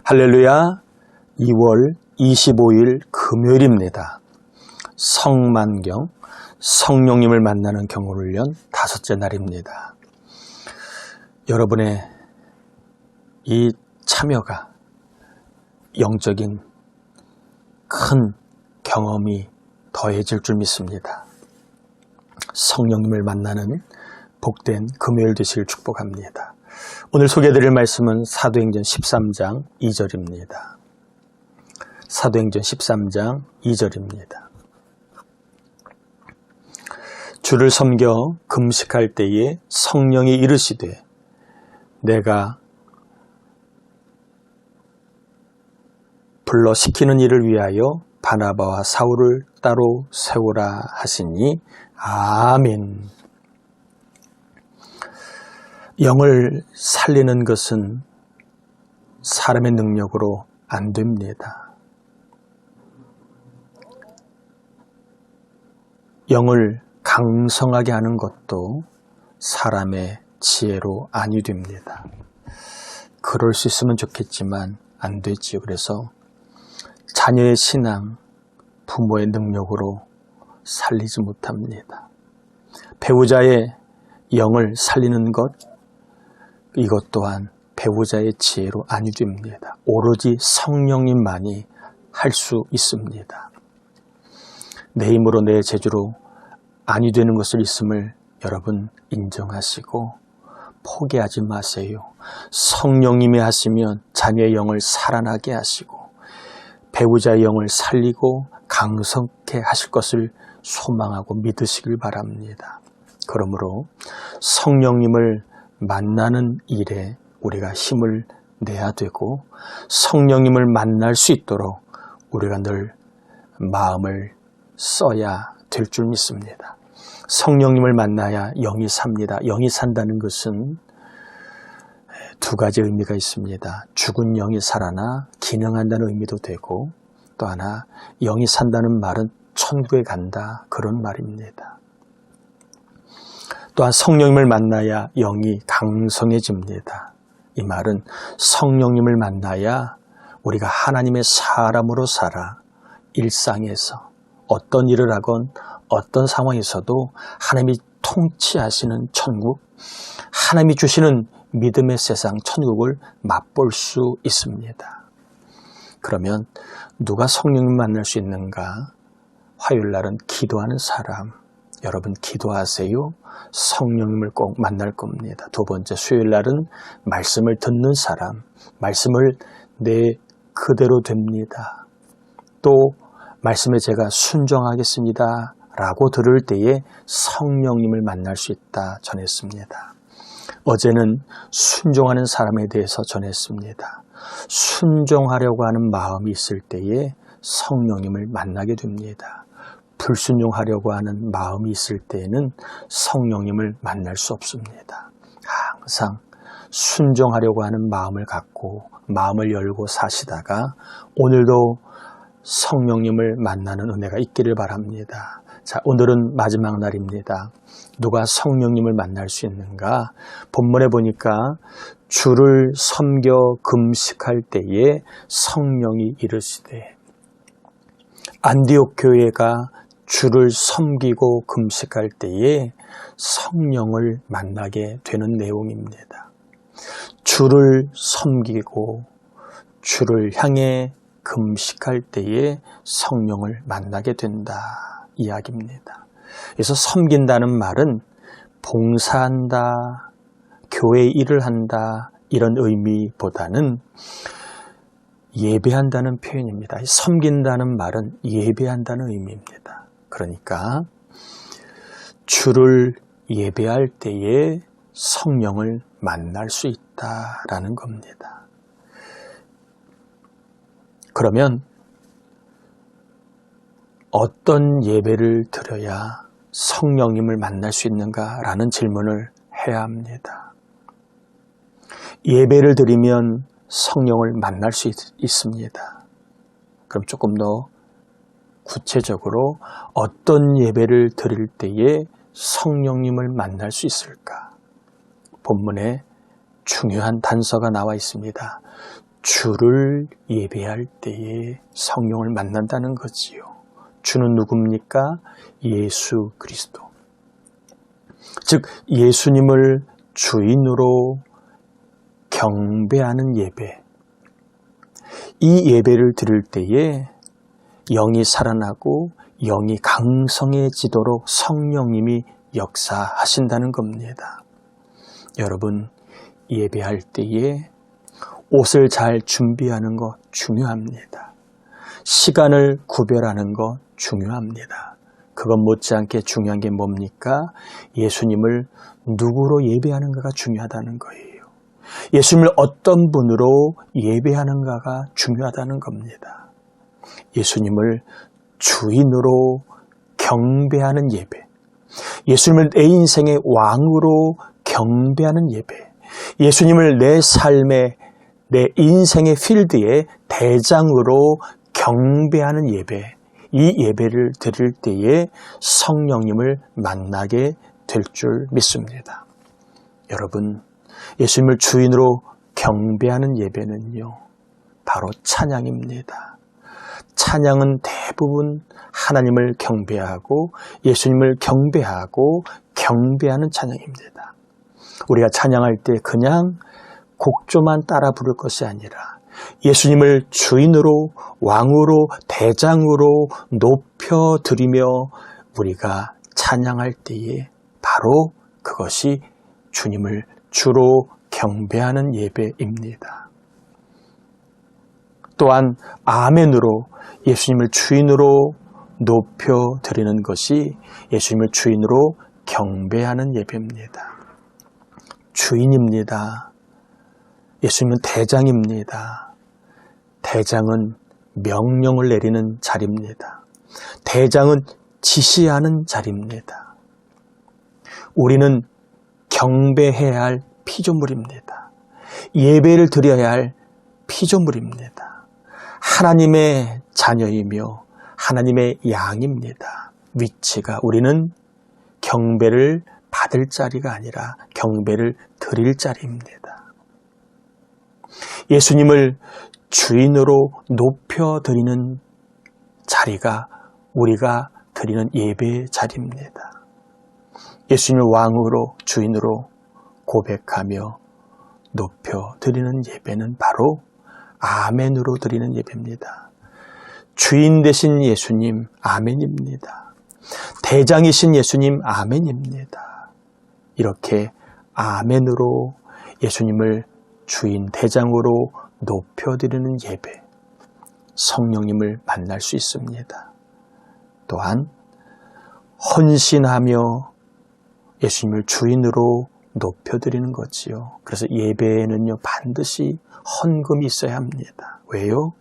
할렐루야, 2월 25일 금요일입니다. 성만경, 성령님을 만나는 경험훈련 5째 날입니다. 여러분의 이 참여가 영적인 큰 경험이 더해질 줄 믿습니다. 성령님을 만나는 복된 금요일 되시길 축복합니다. 오늘 소개해드릴 말씀은 사도행전 13장 2절입니다. 사도행전 13장 2절입니다. 주를 섬겨 금식할 때에 성령이 이르시되 내가 불러 시키는 일을 위하여 바나바와 사울을 따로 세우라 하시니 아멘. 영을 살리는 것은 사람의 능력으로 안 됩니다. 영을 강성하게 하는 것도 사람의 지혜로 아니 됩니다. 그럴 수 있으면 좋겠지만 안 되지요. 그래서 자녀의 신앙, 부모의 능력으로 살리지 못합니다. 배우자의 영을 살리는 것, 이것 또한 배우자의 지혜로 아니 됩니다. 오로지 성령님만이 할 수 있습니다. 내 힘으로 내 재주로 아니 되는 것을 있음을 여러분 인정하시고 포기하지 마세요. 성령님이 하시면 자녀의 영을 살아나게 하시고 배우자의 영을 살리고 강성케 하실 것을 소망하고 믿으시길 바랍니다. 그러므로 성령님을 만나는 일에 우리가 힘을 내야 되고 성령님을 만날 수 있도록 우리가 늘 마음을 써야 될 줄 믿습니다. 성령님을 만나야 영이 삽니다. 영이 산다는 것은 두 가지 의미가 있습니다. 죽은 영이 살아나 기능한다는 의미도 되고 또 하나 영이 산다는 말은 천국에 간다 그런 말입니다. 또한 성령님을 만나야 영이 강성해집니다. 이 말은 성령님을 만나야 우리가 하나님의 사람으로 살아 일상에서 어떤 일을 하건 어떤 상황에서도 하나님이 통치하시는 천국, 하나님이 주시는 믿음의 세상 천국을 맛볼 수 있습니다. 그러면 누가 성령님을 만날 수 있는가? 화요일 날은 기도하는 사람. 여러분 기도하세요. 성령님을 꼭 만날 겁니다. 두 번째 수요일 날은 말씀을 듣는 사람. 말씀을 내 그대로 됩니다. 또 말씀에 제가 순종하겠습니다 라고 들을 때에 성령님을 만날 수 있다 전했습니다. 어제는 순종하는 사람에 대해서 전했습니다. 순종하려고 하는 마음이 있을 때에 성령님을 만나게 됩니다. 불순종하려고 하는 마음이 있을 때에는 성령님을 만날 수 없습니다. 항상 순종하려고 하는 마음을 갖고 마음을 열고 사시다가 오늘도 성령님을 만나는 은혜가 있기를 바랍니다. 자, 오늘은 마지막 날입니다. 누가 성령님을 만날 수 있는가? 본문에 보니까 주를 섬겨 금식할 때에 성령이 이르시되 안디옥 교회가 주를 섬기고 금식할 때에 성령을 만나게 되는 내용입니다. 주를 섬기고 주를 향해 금식할 때에 성령을 만나게 된다 이야기입니다. 그래서 섬긴다는 말은 봉사한다, 교회 일을 한다 이런 의미보다는 예배한다는 표현입니다. 섬긴다는 말은 예배한다는 의미입니다. 그러니까 주를 예배할 때에 성령을 만날 수 있다라는 겁니다. 그러면 어떤 예배를 드려야 성령님을 만날 수 있는가라는 질문을 해야 합니다. 예배를 드리면 성령을 만날 수 있습니다. 그럼 조금 더 구체적으로 어떤 예배를 드릴 때에 성령님을 만날 수 있을까? 본문에 중요한 단서가 나와 있습니다. 주를 예배할 때에 성령을 만난다는 거지요. 주는 누굽니까? 예수 그리스도. 즉 예수님을 주인으로 경배하는 예배. 이 예배를 드릴 때에 영이 살아나고 영이 강성해지도록 성령님이 역사하신다는 겁니다. 여러분, 예배할 때에 옷을 잘 준비하는 것 중요합니다. 시간을 구별하는 것 중요합니다. 그것 못지않게 중요한 게 뭡니까? 예수님을 누구로 예배하는가가 중요하다는 거예요. 예수님을 어떤 분으로 예배하는가가 중요하다는 겁니다. 예수님을 주인으로 경배하는 예배, 예수님을 내 인생의 왕으로 경배하는 예배, 예수님을 내 삶의, 내 인생의 필드의 대장으로 경배하는 예배, 이 예배를 드릴 때에 성령님을 만나게 될 줄 믿습니다. 여러분, 예수님을 주인으로 경배하는 예배는요, 바로 찬양입니다. 찬양은 대부분 하나님을 경배하고 예수님을 경배하고 경배하는 찬양입니다. 우리가 찬양할 때 그냥 곡조만 따라 부를 것이 아니라 예수님을 주인으로 왕으로 대장으로 높여드리며 우리가 찬양할 때에 바로 그것이 주님을 주로 경배하는 예배입니다. 또한 아멘으로 예수님을 주인으로 높여드리는 것이 예수님을 주인으로 경배하는 예배입니다. 주인입니다. 예수님은 대장입니다. 대장은 명령을 내리는 자리입니다. 대장은 지시하는 자리입니다. 우리는 경배해야 할 피조물입니다. 예배를 드려야 할 피조물입니다. 하나님의 자녀이며 하나님의 양입니다. 위치가 우리는 경배를 받을 자리가 아니라 경배를 드릴 자리입니다. 예수님을 주인으로 높여드리는 자리가 우리가 드리는 예배의 자리입니다. 예수님을 왕으로 주인으로 고백하며 높여드리는 예배는 바로 아멘으로 드리는 예배입니다. 주인 되신 예수님 아멘입니다. 대장이신 예수님 아멘입니다. 이렇게 아멘으로 예수님을 주인 대장으로 높여드리는 예배, 성령님을 만날 수 있습니다. 또한 헌신하며 예수님을 주인으로 높여드리는 거지요. 그래서 예배에는요 반드시 헌금이 있어야 합니다. 왜요?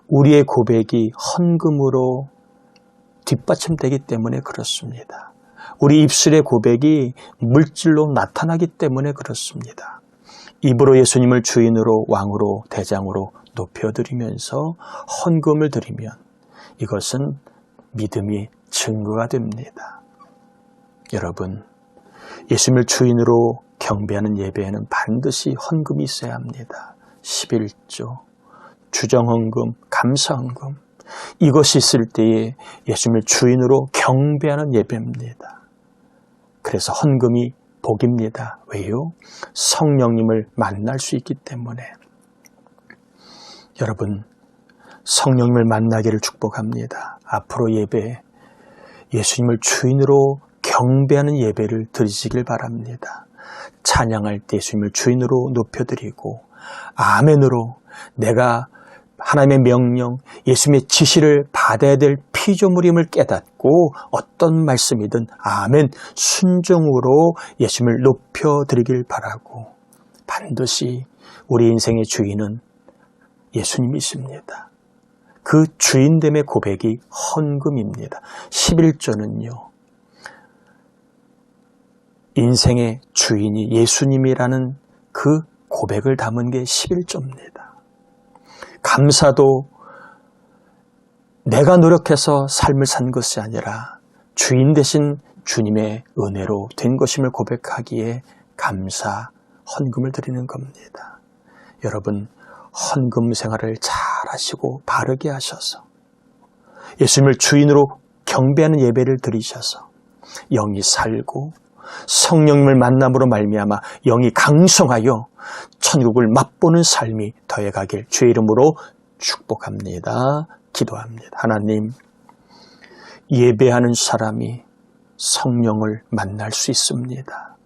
우리의 고백이 헌금으로 뒷받침되기 때문에 그렇습니다. 우리 입술의 고백이 물질로 나타나기 때문에 그렇습니다. 입으로 예수님을 주인으로 왕으로 대장으로 높여드리면서 헌금을 드리면 이것은 믿음이 증거가 됩니다. 여러분, 예수님을 주인으로 경배하는 예배에는 반드시 헌금이 있어야 합니다. 11조, 주정헌금, 감사헌금, 이것이 있을 때에 예수님을 주인으로 경배하는 예배입니다. 그래서 헌금이 복입니다. 왜요? 성령님을 만날 수 있기 때문에. 여러분, 성령님을 만나기를 축복합니다. 앞으로 예배, 예수님을 주인으로 경배하는 예배를 드리시길 바랍니다. 찬양할 때 예수님을 주인으로 높여드리고 아멘으로 내가 하나님의 명령, 예수님의 지시를 받아야 될 피조물임을 깨닫고 어떤 말씀이든 아멘 순종으로 예수님을 높여드리길 바라고 반드시 우리 인생의 주인은 예수님이십니다. 그 주인됨의 고백이 헌금입니다. 11조는요. 인생의 주인이 예수님이라는 그 고백을 담은 게 11조입니다. 감사도 내가 노력해서 삶을 산 것이 아니라 주인 되신 주님의 은혜로 된 것임을 고백하기에 감사, 헌금을 드리는 겁니다. 여러분, 헌금 생활을 잘 하시고 바르게 하셔서 예수님을 주인으로 경배하는 예배를 드리셔서 영이 살고 성령님을 만남으로 말미암아 영이 강성하여 천국을 맛보는 삶이 더해가길 주의 이름으로 축복합니다. 기도합니다. 하나님, 예배하는 사람이 성령을 만날 수 있습니다.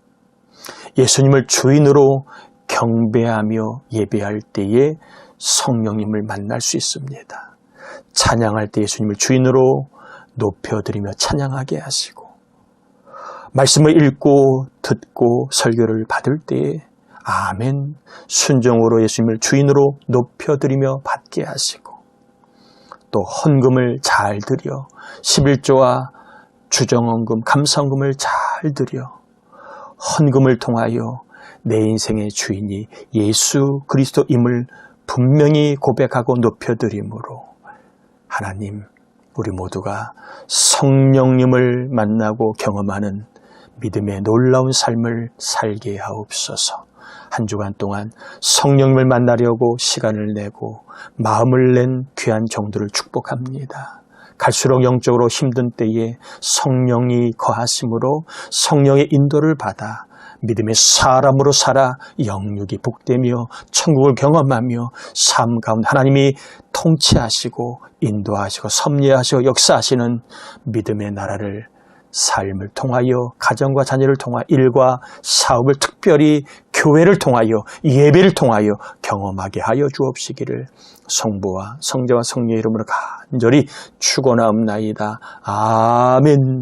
예수님을 주인으로 경배하며 예배할 때에 성령님을 만날 수 있습니다. 찬양할 때 예수님을 주인으로 높여드리며 찬양하게 하시고 말씀을 읽고 듣고 설교를 받을 때에 아멘 순종으로 예수님을 주인으로 높여드리며 받게 하시고 또 헌금을 잘 드려 11조와 주정헌금, 감사헌금을 잘 드려 헌금을 통하여 내 인생의 주인이 예수 그리스도임을 분명히 고백하고 높여드림으로 하나님, 우리 모두가 성령님을 만나고 경험하는 믿음의 놀라운 삶을 살게 하옵소서. 한 주간 동안 성령님을 만나려고 시간을 내고 마음을 낸 귀한 종들을 축복합니다. 갈수록 영적으로 힘든 때에 성령이 거하심으로 성령의 인도를 받아 믿음의 사람으로 살아 영육이 복되며 천국을 경험하며 삶 가운데 하나님이 통치하시고 인도하시고 섭리하시고 역사하시는 믿음의 나라를 삶을 통하여 가정과 자녀를 통하여 일과 사업을 특별히 교회를 통하여 예배를 통하여 경험하게 하여 주옵시기를 성부와 성자와 성령의 이름으로 간절히 축원하옵나이다. 아멘.